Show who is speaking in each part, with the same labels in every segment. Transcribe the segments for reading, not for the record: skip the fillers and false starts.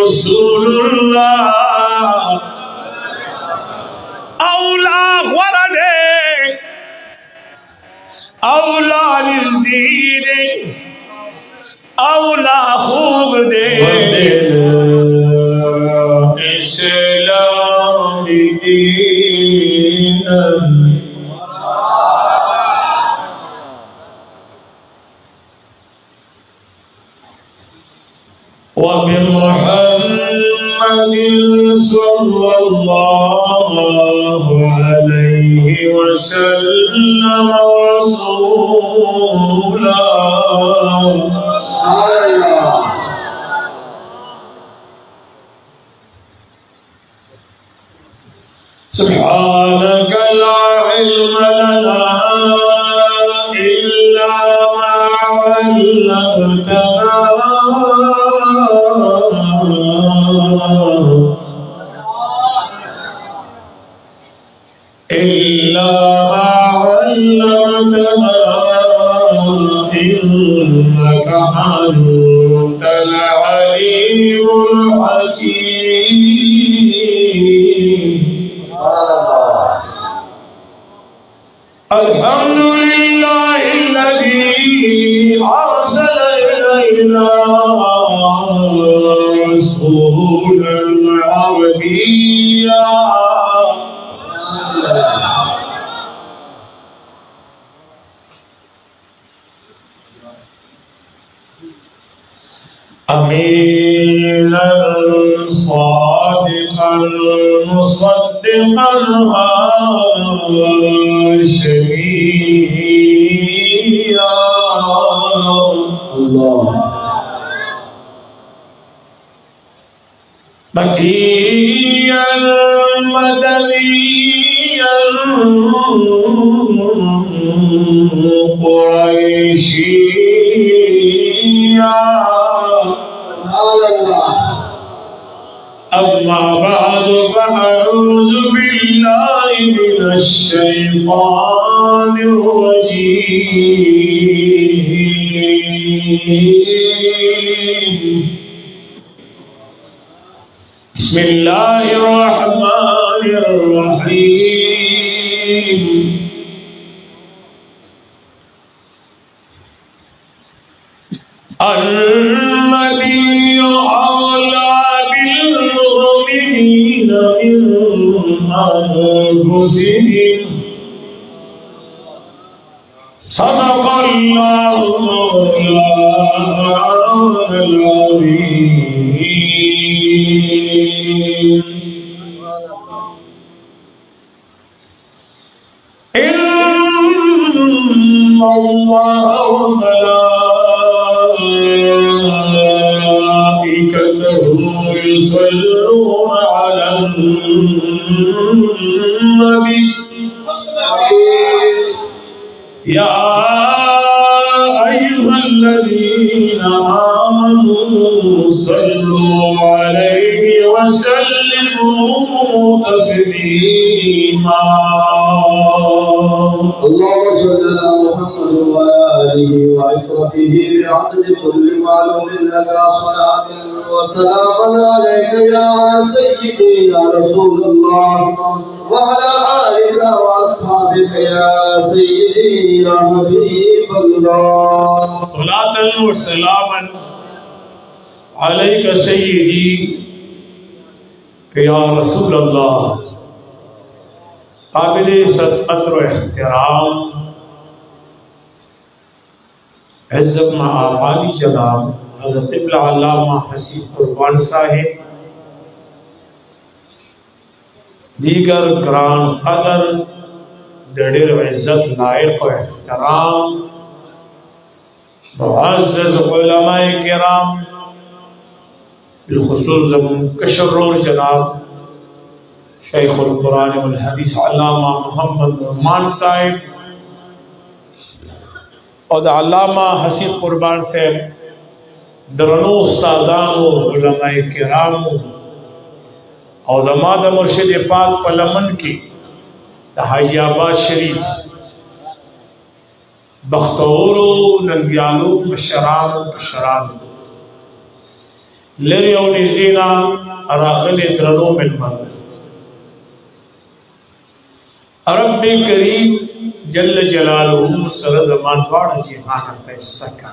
Speaker 1: رسول الله اولا ورد اولا للدين اولا خوب دے اسلام دین وبمحمد صلى الله عليه وسلم رسولا سبحانك لا علم لنا إلا ما علمتنا إلا ما علمتنا إنك أنت العليم الحكيم الحمد لله الذي أرسل إلينا رسولا عربيا أمينا صادقا مصدقا هاشميا الله مكيا مدنيا قريشيا أما بعد فأعوذ بالله من الشيطان الرجيم بسم الله الرحمن الرحيم النبي أولى بالمؤمنين من أنفسهم صدق الله مولانا العظيم إن الله وملائكته يصلون على النبي يا أيها الذين آمنوا صلوا عليه وسلموا تسليما
Speaker 2: اللهم صل على محمد وعلى آله وعترته بعدد كل معلوم لك صلاة وسلام عليك يا سيدي يا رسول الله وعلى آلك وأصحابك يا سيدي يا حبيب الله
Speaker 1: صلاة وسلاما عليك سيدي يا رسول الله قابل صدقت و احترام عزت معالی جناب حضرت علامہ حسین قربان صاحب دیگر گران قدر دڑیر عزت لائق و احترام معزز علماء کرام بالخصوص زمون کشرور جناب شیخ القرآن والحدیث علامہ محمد نعمان صاحب اور علامہ حسین قربان صاحب درنو استادان و علماء کرام اور زماد مرشد پاک پلمن کی حاجی آباد شریف بختور و ننگیانو بشران لری او نزدینا راغلی درنو ملمن رب کریم جل جلالہ سر زمان باڑ جہان فیصلہ کا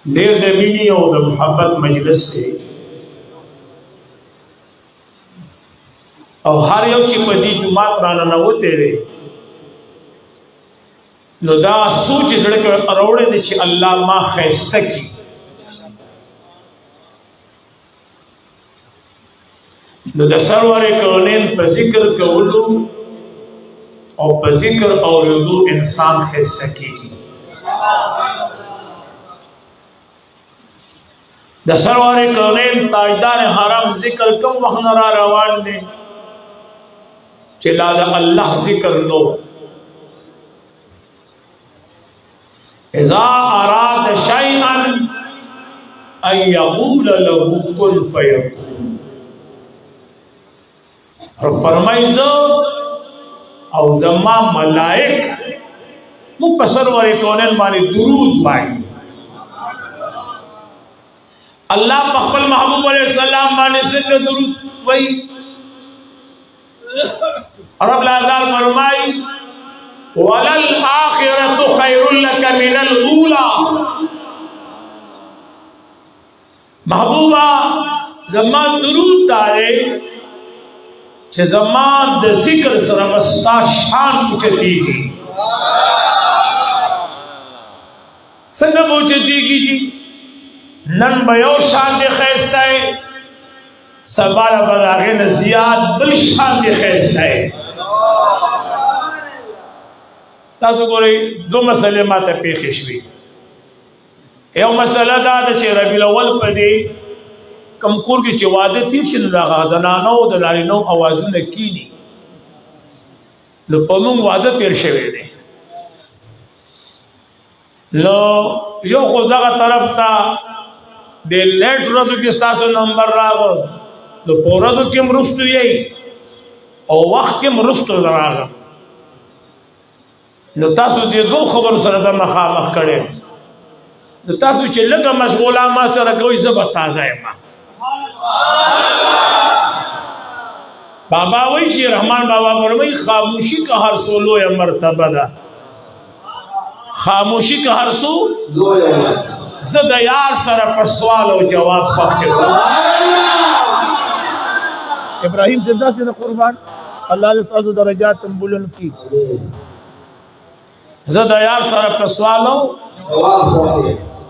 Speaker 1: دیر دے مینی او دا محبت مجلس سے او ہر یو چی پدی جماعت رانا نوتے دے نو دا سوچ زڑکے اروڑے دے چی اللہ ما خیستہ کی نو دا سرور کونین پا ذکر کولو او پا ذکر اور یدو انسان خیستہ کی دا سرور کونین تاجدار حرام ذکر کم وقت نرا روان دے چلا دا اللہ ذکر لو اذا اراد شیئا ان یقول له کن فیکون اور فرمائیزو او زمان ملائک مقصرور کونین مانی درود بائی اللہ پخبل محبوب علیہ السلام مانی سنگ درود بائی رب العزال فرمائی وَلَلْآخِرَةُ خَيْرٌ لَكَ مِنَ الْأُولَى محبوبہ زمان درود دارے چھے زمان دے ذکر سرمستا شان پوچھتی گی سنگا پوچھتی گی جی نن بیو شان دے خیستا ہے سبارا بلاغین زیاد بل شان دے خیستا ہے تاسو گوری دو مسئلے ماتا پیخشوی یو مسئلہ دا دا چه ربی الاول پا دی کم کور کی چه وعده تیشن دا غازنانو دا لالینو آوازون نکینی لو پمون وعده تیر شوی دی لو یو خود دا طرف تا دی لیٹ ردو کستاسو نمبر راگو لو پو ردو کم رستو یہی او وقت کم رستو دراغو نو تاسو دې دو خبر سره د مخامخ کړي نو تاسو چې لکه مشغوله ما سره کوي زه به تازه یم بابا وایي چې رحمان بابا فرمایي خاموشي که هر سو لویه مرتبه ده خاموشي که هر سو زه د یار سره په سوال او جواب خوښ یم ابراهیم زنده سي قربان الله دې ستاسو درجات بلند کړي زد یار سر پسوالو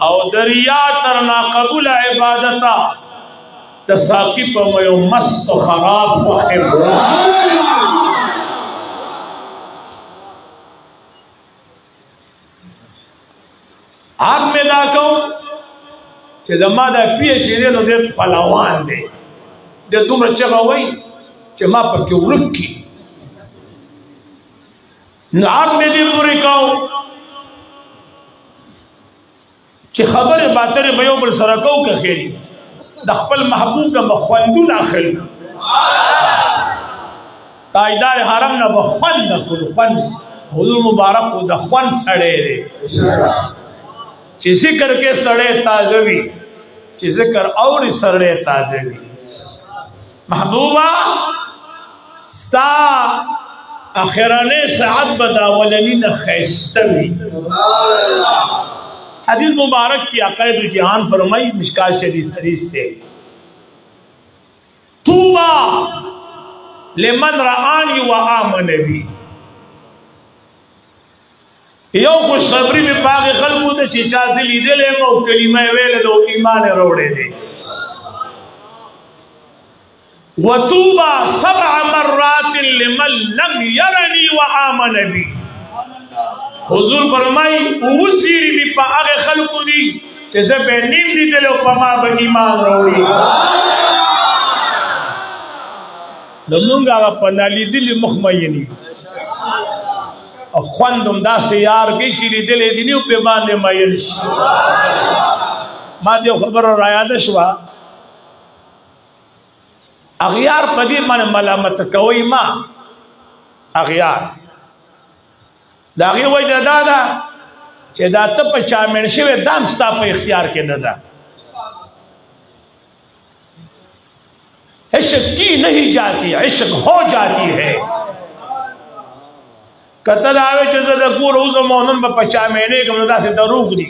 Speaker 1: او دریا ترنا قبول عبادتا تساقی پا میو مست و خراب فخر آگ میں دا کہو چه دما دا پیچی دے نو دے پلاوان دے دے دومر چگا وی چه ما پا کیو رکی نعاد میں دی پوری کہو چی خبر باتر بیو بل سرکو که خیری دخپل محبوب نا بخوندو ناخل تاجدار حرم نا بخوند نخل خوند حضور مبارک و دخوند سڑے دے چی ذکر کے سڑے تازوی چی ذکر اور سڑے تازوی محبوبہ ستا اخیرانے ساعت بداولنین خیستوی حدیث مبارک کی عقائد جہان فرمائی مشکات شریف حدیث دے توبا لمن رآنی و آمن بی یو خوشخبری میں پاک خلقو دے چیچا سے لیدے لے مو کلمہ ویلے دو ایمان روڑے دے وَتُوبَا سَبْعَ مَرَّاتٍ لِمَنْ لَمْ يَرَنِي وَآمَنَ بِي حضور فرمائی اوزیری بھی پا آگے خلقو دی چیزے بے نیم دی دلو پا ما با ایمان روڑی نمونگا آگا پا نالی دلی مخمینی خواندم دا سیار گئی چیلی دلی دنیو پہ باندے مائنش ما دیو خبر رایاد شوا اغیار پدی من ملامت کوئی ما اغیار د هغې وجه دا ده چې دا ته په چا مړ شوې دا هم ستا په اختیار کې نه ده. عشق کی نہیں جاتی عشق ہو جاتی ہے. کته دا وی چې د کور اوسه مونږ په پچا مېنه کوم داسې دروغ دي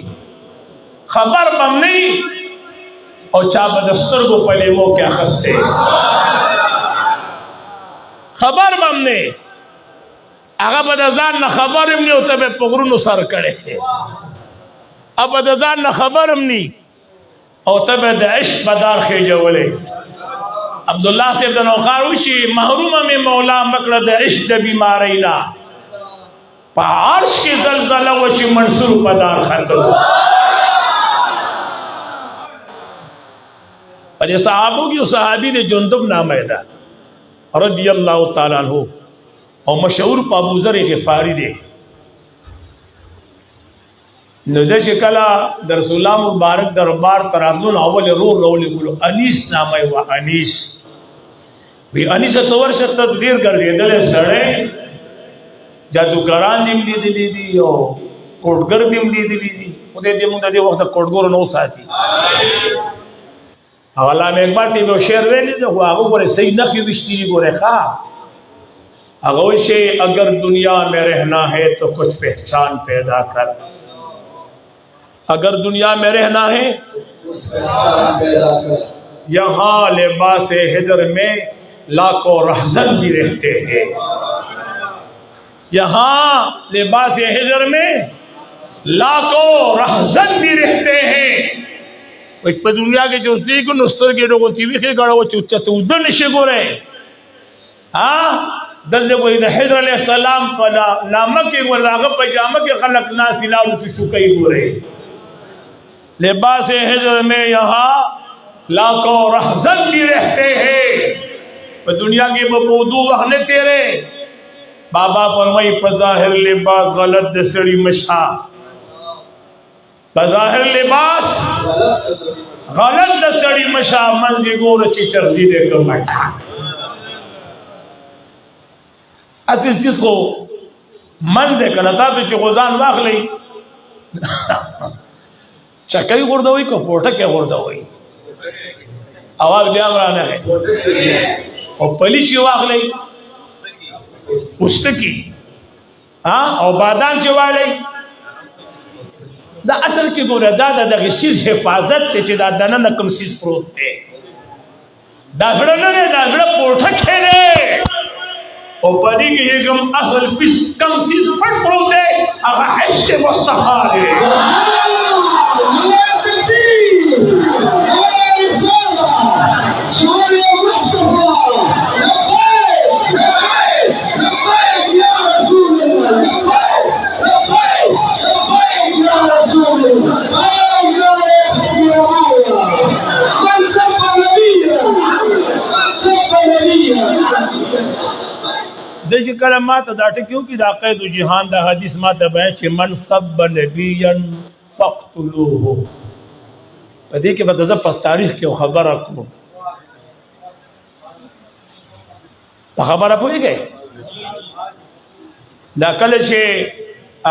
Speaker 1: خبر بم نه او چا په دسترګو په لیمو کې اخسته خبر بم نه هغه په ځان نه خبرم نه او ته په غرونو سر کړي اب د ځان نه خبرم نه او ته د عشق بدار خېجولې. عبد الله صاحب د نوخار وشي محروم می مولا مکړه د عشق د بیماری نه په عرش کې زلزلہ وشي منصور پدار خطر. په صحابو کې صحابي د جندب نامه ده رضی الله تعالی عنہ او مشهور په ابو ذر غفاری دی. نو د چې کله د رسول الله مبارک دربار ترامن اول رول ګلو انیس نامه و انیس وی انیس تور شت تدبیر ګرځیدل سره جادوګران دې لیدلې دي او کوټګر دې لیدلې دي خو دې موږ د وخت کوټګر نو ساتي. حواله مې اقبال ته یو شعر ویلی دی خو هغه ګوره صحیح نه کې وشتي ګوره ښه هغه وشي اگر دنیا میں رہنا ہے تو کچھ پہچان پیدا کر اگر دنیا میں رہنا ہے یہاں لباس ہجر میں لاکھوں رہزن بھی رہتے ہیں یہاں لباس ہجر میں لاکھوں رہزن بھی رہتے ہیں. په دنیا کې چې اوس دې کو نستر کې ډوغو تی وی کې غړو چې ته ودل شي ګوره ها دلته وې د حضرت علیہ السلام په نامه کې ورغه پجامه کې خلق ناس لاړو کې شو کوي ګوره لباس حضر میں یہاں لاکھوں رہزن بھی رہتے ہیں. په دنیا کې په موضوع وهنه تیرے بابا فرمائی بظاہر لباس غلط د سړی مشا بظاہر لباس غلط د سړی مشا منځ ګور چې چرزی دې کومه اصل چیز کو من دې کړه تا ته چې غزان واخلې چکای غردوي کو پورټه کې غردوي اواز بیا ورانه ہے او پلی چې واخلې پوستکی ها او بادام چې والي دا اصل کې ګوره دا د غشیز حفاظت ته چې دا دنه کوم سیس پروت دی دا زړه نه دا زړه پورټه کې دی او پدې کې کوم اصل پیس کم سیس پټ پروت دی هغه عشق مصطفی دی. دشي کلمات دا ټکیو کې دا قید جهان دا حدیث ما ته بیان چې من سب نبیا فقتلوه پدې کې به په تاریخ کې خبره کوم په خبره پوهیږئ دا کله چې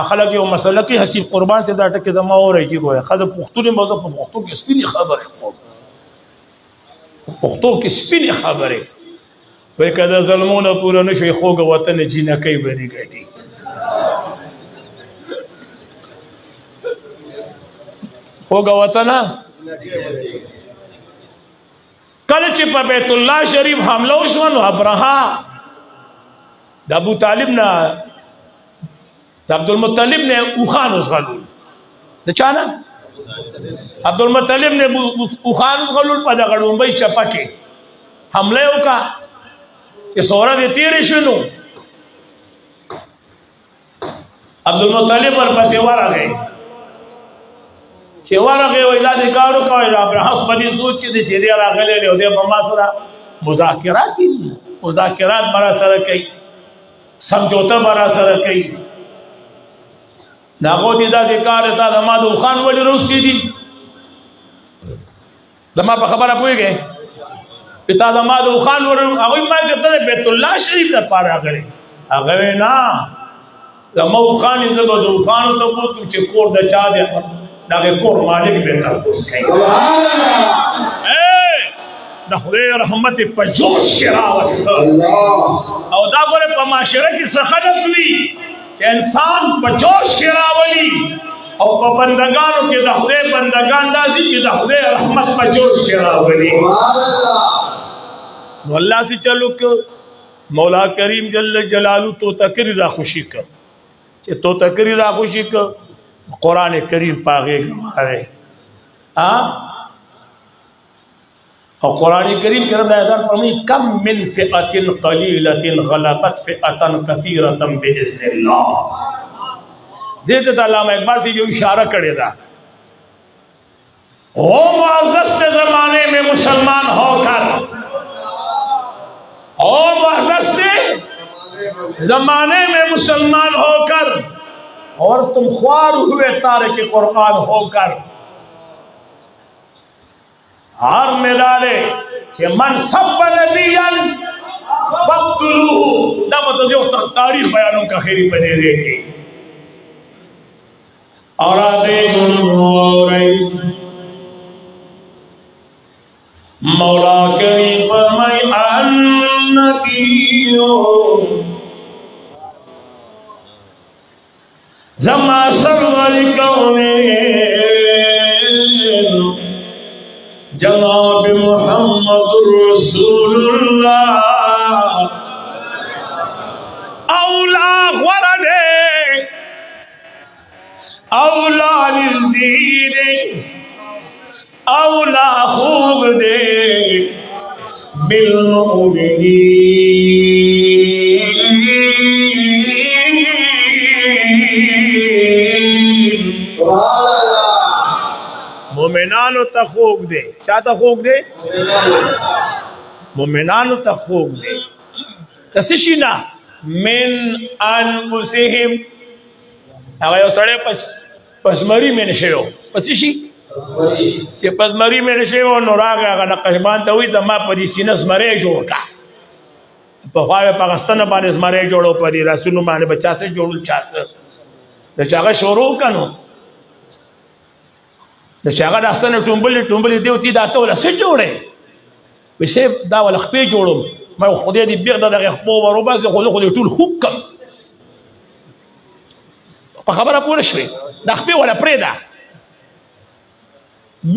Speaker 1: اخلاق یو مسله کې حسیب قربان سے دا ټکي زما اوري کې ګوره خزه پښتون موضوع په پښتو کې سپینې خبره کوم پښتو کې سپینې خبره وای کدا ظلمونه پوره نشي خوګه وطن جنکې بری ګټي خوګه وطن کله چې په بیت الله شریف حمله وشو نو ابرها د ابو طالب نه د عبد المطلب نے اوخان غلول د چانه عبد المطلب نے اوخان غلول په دغه ډومبۍ چپا کې حمله وکړه چې سوره دې تیرې شنو عبد المطلب ورپسې ورغی چې ورغی وای دا کارو کوي ابراهیم په دې سوچ کې دې چې دې راغلی له دې په ما سره مذاکرات برا سره کوي سمجھوته برا سره کوي داغو دې دا کار ته د ما د خان ولی روسي دي دما په خبره پويږي پتا د ما د خان ور هغه ما ته بیت الله شریف د پاره غړي هغه نه زما خان زبر دو خان ته پوښتنه چې کور د چا دی دا کور مالک به تاسو کوي د خدای رحمت په جوش راوسته او دا غره په معاشره کې سخنت وی چې انسان په جوش راولي او په بندگانو کې د خدای بندگان داسي چې د خدای رحمت په جوش راولي نو الله سي چلو ک مولا کریم جل جلاله تو تکری را خوشی ک چې تو تکری را خوشی ک قران کریم پاغه غواړي او قرآن کریم کے رب آیات فرمائی کم من فئۃ قلیلۃ غلبت فئۃ کثیرۃ باذن اللہ دیتے تو علامہ اقبال سے جو اشارہ کرے دا او معزز سے زمانے میں مسلمان ہو کر او معزز سے زمانے میں مسلمان ہو کر اور تم خوار ہوئے تارک قرآن ہو کر ہار میں ڈالے کہ من سب نبیاً فقتلوہ دا مطلب جو تاریخ بیانوں کا خیری بنے دے گی اور آدھے مولا کریم فرمائی النبیو زما سرور کونین جناب محمد رسول اللہ اولا غرد اولا للدین اولا خوب دے بالمؤمنین مومنانو تا خوب دے چاہتا خوب دے مومنانو تا خوب دے تسشینا من انفسهم اگا یو سڑے پسمری میں نشیو پسشی کہ پسمری میں نشیو نوراغ اگا نقشبان تاوی تا ما پا دی سینس مرے جوڑ کا پا خواہ پاکستان بانس مرے جوڑو پا دی رسولو بانے بچا سے جوڑو چا سے دا چاگا شروع کنو د شاګه داستانه ټومبلې دیوتی دا ته ولا څه جوړې وسه دا ولا خپې جوړم ما خدای دې بیغ دغه خپو ورو باز خو ټول حکم په خبره پوره شوي دا خپې ولا پرېدا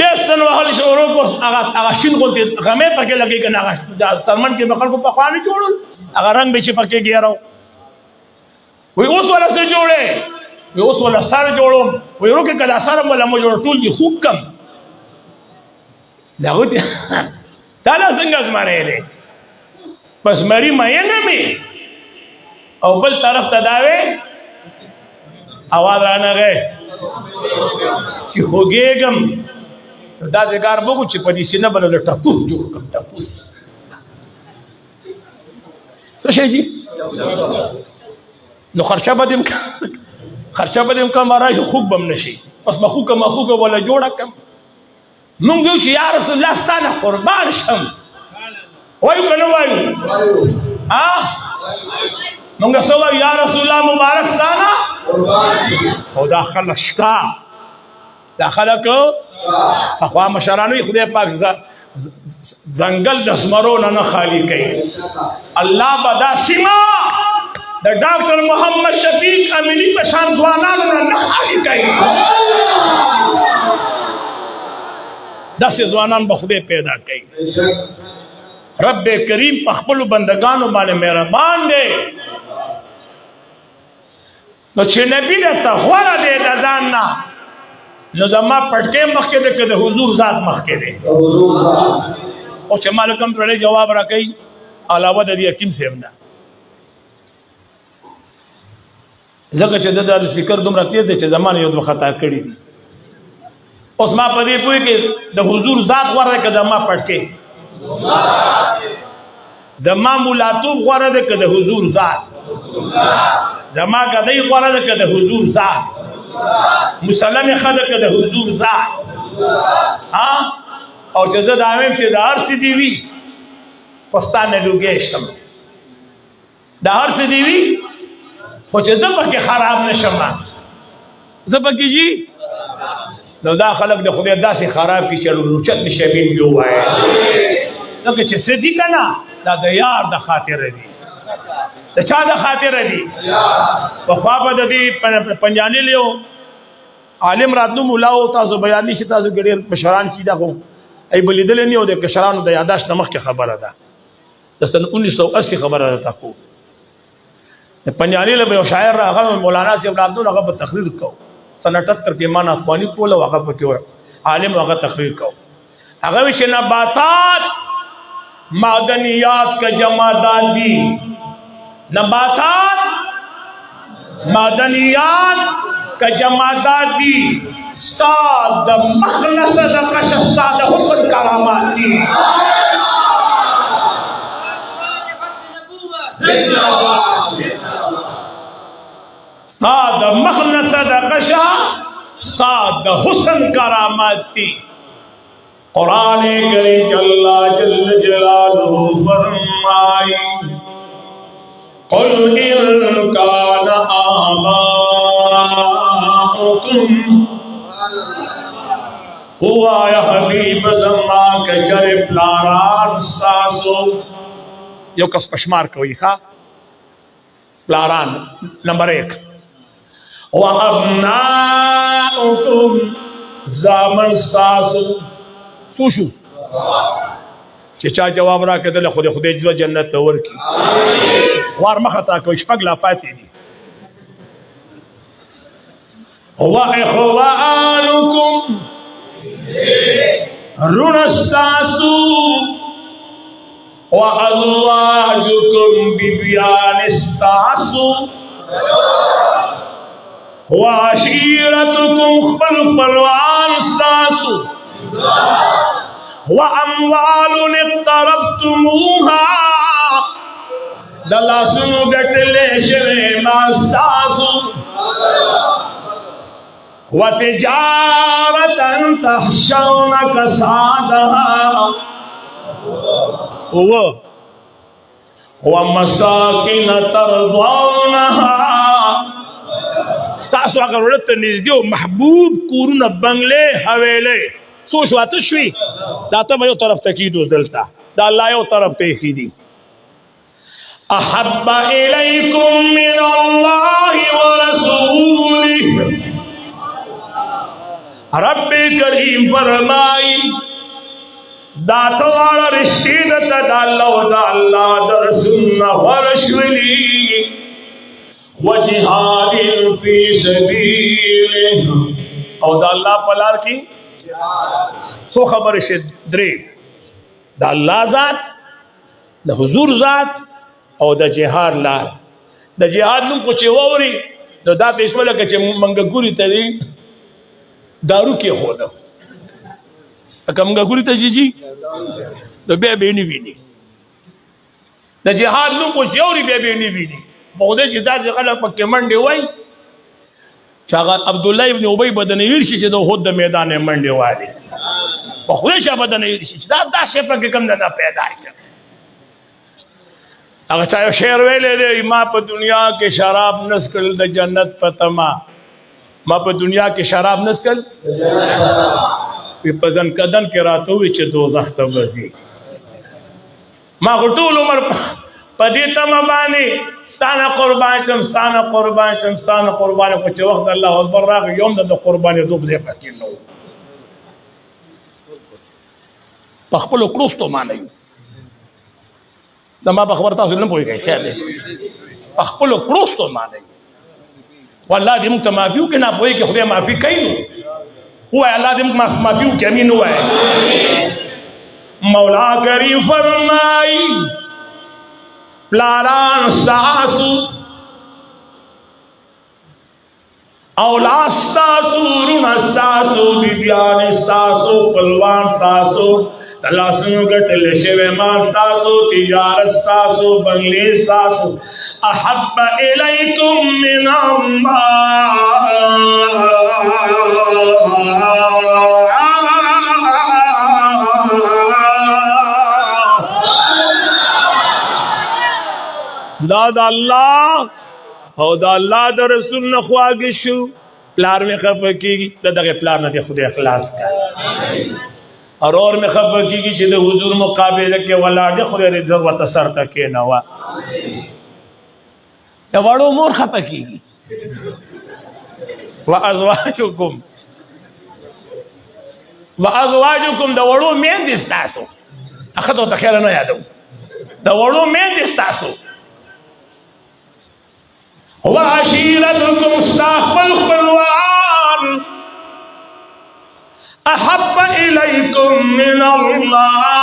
Speaker 1: بیستن وهل شروع کو هغه شین غونډې غمه پکې لګي کنه هغه سلمان کې بخل کو په خواني جوړول هغه رنگ به چې پکې ګیراو وي اوس ولا څه جوړې وی اوس ولا سر جوړم وی روکه کدا سر ولا مو جوړ ټول دي حکم دا وته دا څنګه زماره له بس مری مې نه می او بل طرف ته داوي आवाज رانه غه چې خوګېګم دا ځګار بوګو چې په دې سینه بل ټپوس جوړ کم ټپوس څه شي جی نو خرچه بدیم خرچه بدیم کم راځي خوب بم نشي پس مخو کم ولا جوړه کم مونږ یو چې یا رسول الله ستانه قربان شم وایو کنه وایو ها مونږ سوا یا رسول الله مبارک ستانه قربان او دا خلشتا دا خلکو اخوا مشرانو خدای پاک زنګل د اسمرو نه خالی کوي الله بدا سیما د ډاکټر محمد شفیق امینی په شان ځوانانو نه خالی کوي داسې ځوانان به خدای پیدا کوي رب کریم په خپل بندگانو باندې مهربان دی نو چې نبی ته غوړه دی د ځان نه نو زما پټکې مخکې ده که د حضور ذات مخکې ده او چې مالکم پرې جواب را کوي علاوه د دې حکیم صاحب نه ځکه چې د سپیکر دومره تیز دی چې زمان یو دوه خطا کړي دي اوس ما په دې پوهې کې د حضور ذات غوره که زما پټکې زما مولاتوب غوره ده که د حضور ذات زما ګدۍ غوره ده که د حضور ذات مسلم خدای که د حضور ذات ها او چې زه دا وایم چې د هر څه دی وي پستانه لوګې شم د هر څه دی وي خو چې زه پکې خراب نشم زه پکې جي نو دا خلک د خدای داسې خراب کړي چې لوچت نشي بین یو وایي لکه چې څه دي که نه دا د یار د خاطره دي د چا د خاطره دي پخوا به د دې پنجاني لیو عالم راتلو ملا و تاسو بیان نشي تاسو کې ډېر مشران چې دا خو ای به لیدلی نه و د کشرانو د یاداشت نه مخکې خبره ده د سن 1980 خبره ده تاسو د پنجاني له یو شاعر راغی مولانا صاحب راتلو هغه به تقریر کو سن 78 کې مان افغاني کوله هغه پکې عالم هغه تقریر کو هغه چې نباتات معدنیات کا جمادات دی نباتات معدنیات کا جمادات دی استاد مخلص دقش استاد حسن کرامات دی استاد مخلص دقش استاد حسن کرامات دی قرآن کریم اللہ جل جلالہ فرمائی قل ان کان آباؤکم ہوا یا حبیب زمان کے جر پلاران ستاسو یو کس پشمار کوئی خواہ پلاران نمبر 1 وَأَبْنَاؤُكُمْ زامن ستاسو سوشو چې چا جواب را کړل خدای جو جنت ته ورکی وار مخه کوي شپږ لا پاتې دي هو اخوانکم رونستاسو وازواجکم بیبیان استاسو وعشیرتکم خپلوان استاسو وَأَمْوَالٌ اقْتَرَفْتُمُوهَا دلاسنو گٹلے شوے ماستاسو وَتِجَارَةً تَخْشَوْنَ كَسَادَهَا وَمَسَاكِنَ تَرْضَوْنَهَا ستاسو اگر ورت نزدیو محبوب کورون بنگلے حویلے سوچ واته شوي دا ته یو طرف ته کیدو دلته دا الله یو طرف ته خېدي احب الیکم من الله ورسوله رب کریم فرمای دا ته رشتي د الله او د الله د رسول ورشولي وجهاد فی سبیله او د الله په لار کې سو خبر شه درې د الله ذات د حضور ذات او د جهاد لار د جهاد نوم کو چې ووري نو دا پېښول کې چې منګګوري ته دي دارو کې خو ده منګګوري ته جی د بیا به نه ویني د جهاد نوم کو چې ووري بیا به نه ویني بوده چې دا خلک پکې منډي وای چاغه عبد الله ابن ابي بدنویر شي چې د هود د میدان منډي وایي په خو یې بدنویر شي دا شی په کوم نه پیدا کړ هغه چا شعر ویلې دی ما په دنیا کې شراب نسکل د جنت پتما ما په دنیا کې شراب نسکل په ځن کدن کې راته وي چې دوزخ ته ورځي ما ټول عمر پدې تم باندې ستانه قربان کوم ستانه قربان کوم ستانه قربان کو چې وخت الله اکبر راغ یوم د قرباني دوب زه پکې نو پخپل کروستو معنی دا ما خبر تاسو نه پوهیږئ خیر دی پخپل کروستو معنی والله دې موږ ته معافي وکړي نه پوهیږي خدای معافي کوي هو الله دې موږ معافي وکړي امين وایي مولا کریم فرمایي پلاران ستاسو اولاد ستاسو رون ستاسو بیبیان ستاسو خپلوان ستاسو د لاسونو ګټلې شوی مال ستاسو تجارت ستاسو بنګلې ستاسو احب الیکم من دا د الله او دا الله د رسول نه خواږه شو پلار مې خفه کېږي دغه پلار نه دې خدای اخلاص کړه اور مې خفه کېږي چې د حضور مقابله کې ولاړ دې خدای دې ضرورت سر ته کېنوه د وړو مور خفه کېږي وازواجکم د وړو میندې ستاسو هغه ته خیر نه یادو د وړو میندې ستاسو وعشيرتكم استخبل خپلوان احب اليكم من الله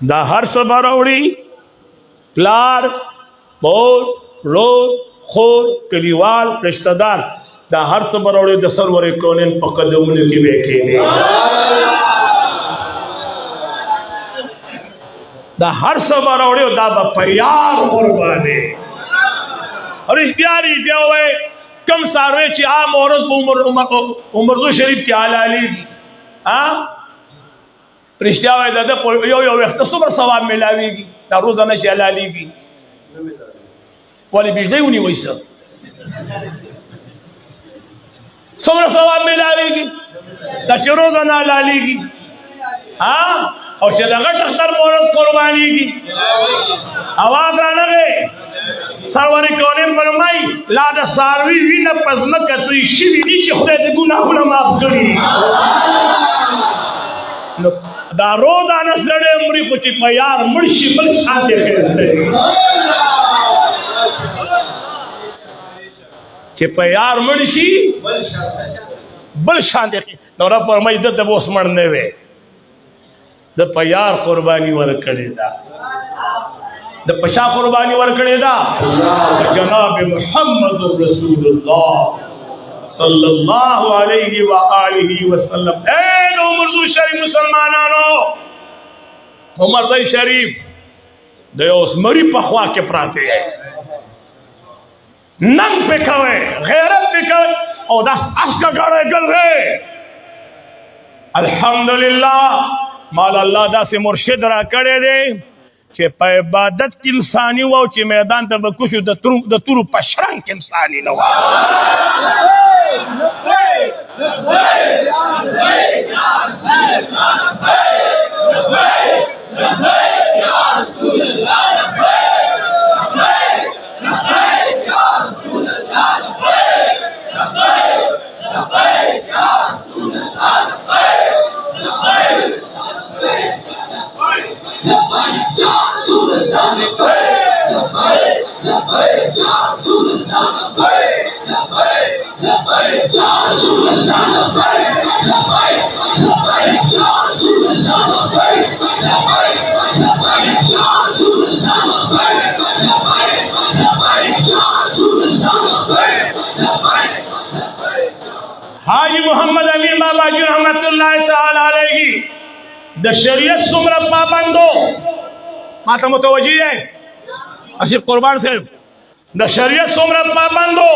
Speaker 1: دا هر صبر اوړي پلار مور لور خور کلیوال رشتہ دار دا هر صبر اوړي د سرور کونین په قدمونو کې وکړي دا هر صبر اوړي دا په یار قربانه اور اشتیاری دی وای کم ساروي چې عام اورز عمر شریف کې حلالي ها رښتیا وای دا یو وخت څومره ثواب ملاويږي دا روزانه چې حلاليږي ولی بجدی ونیوئ سر څومره ثواب ملاویږي دا چې روزانه حلالېږي او چې د غټ اختر په ورځ قربانېږي اواز رانغی سرور کونین فرمایي لا د څاروي وینه په ځمکه توی شوي دي چې خدای د ګناهونه معاف کړي نو دا روزانه سړی مري خو چې په یار مړ شي بل شان دی ښایسته چې په یار مړ شي بل شان دی نو رب فرمایي دته به اوس مړ نه وی د په یار قرباني ورکړې ده د پچا قرباني ورکړې ده جناب محمد رسول الله صلی الله علیه و آله وسلم. اے عمر ذو شریف مسلمانانو عمر ذو شریف د یو زمري په خوا کې پراته دی ننګ پې کوئ غیرت پې کوئ او داس اشکا ګړی ګرځئ الحمدلله مال الله داسې مرشد را کړی دی چې په عبادت کې انساني و او چې میدان ته به کوشو د تورو په شرنګ کې انساني نه و حاجی محمد علی بابا جی رحمت اللہ تعالی علیہ د شریعت څومره پابندو ما ته متوجه ہے اسیب قربان صاحب د شریعت څومره پابندو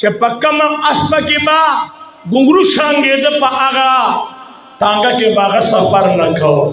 Speaker 1: چې په کوم اسبه کې ما ګونګرو شرنګېده په هغه تانګه کې به هغه سفر نه کوو